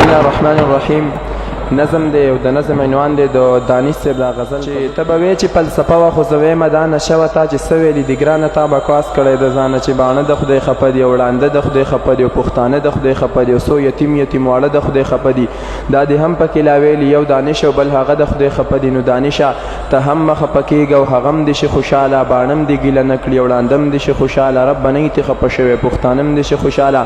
الله الرحمن الرحیم. نظم دی او د نظم عنوان دی د دانش صاحب دا غزل چې ته به وایې چې فلسفه وه خو زه وایم دا نشه وه تا چې څه ویلي دي ګرانه تا بکواس کړی د ځانه چې باڼه د خدای خفه دي او ړانده د خدای خفه دي او پښتانه د خدای خفه دي او څو یتیم واړه د خدای خفه دي دا دې هم پکې لا ویلي یو دانش او بل هغه د خدای خفه دي. نو دانشه ته هم مه خفه کېږه او هغه هم دې شي خوشحاله باڼه هم دې ګیله نه کړي او ړانده هم دې شي خوشحاله رب به نه یې خفه شوی پښتانه هم دې شي خوشحاله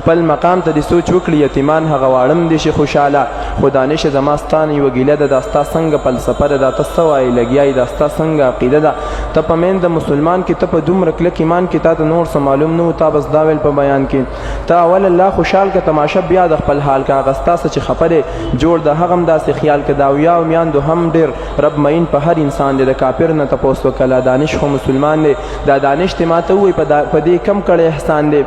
خپل مقام ته دې سوچ وکړي یتیمان هغه واړه هم دې شي خوشحاله. خو دانش زما ستا یوه ګیله ده دا ستا څنګه فلسفه ده دا ته څه وایې لګیا یې دا ستا څنګه عقیده ده ته په میند مسلمان کې ته په دومره کلک ایمان کې تا ته نور څه معلوم نه و تا بس دا ویل په بیان کې ته اول الله خوشحال که تماشه بیا د خپل حال که هغه ستا څه چې خفه دی جوړ د هغه هم داسې خیال که دا اویا او میاندو هم ډېر رب معین په هر انسان دی د کافر نه تپوس وکړه دانش خو مسلمان دی دا دانش ته ما ته ووایي په دې کم کړی احسان دی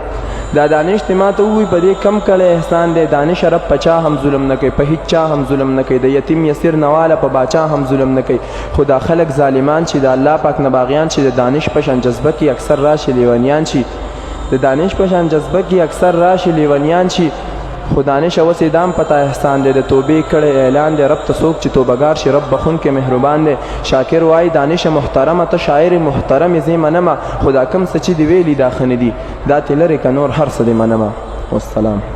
دا دانش ته ما ته ووایي په دې کم کړی احسان دی دانش رب په چا هم ظلم نه کوي په هیڅ چا هم ظلم نه کوي د یتیم یسیر نواله په باچا هم ظلم نه کوي. خو دا خلک ظالمان چې د الله پاک نه باغیان چې د دانش په شان جذبه کې اکثر راشي لیونیان شي د دانش په شان جذبه کې اکثر راشي لیونیان شي. خو دانش اوس دام پتا احسان دی د توبې کړی اعلان دی رب ته څوک چې توبهګار شي رب بخونکی مهربان دی. شاکر وایي دانش محترمه ته شاعر محترم زه منمه خو دا کم څه چې دی ویلي دا ښه نه دي دا تې لرې که نور هر څه دی منمه. والسلام.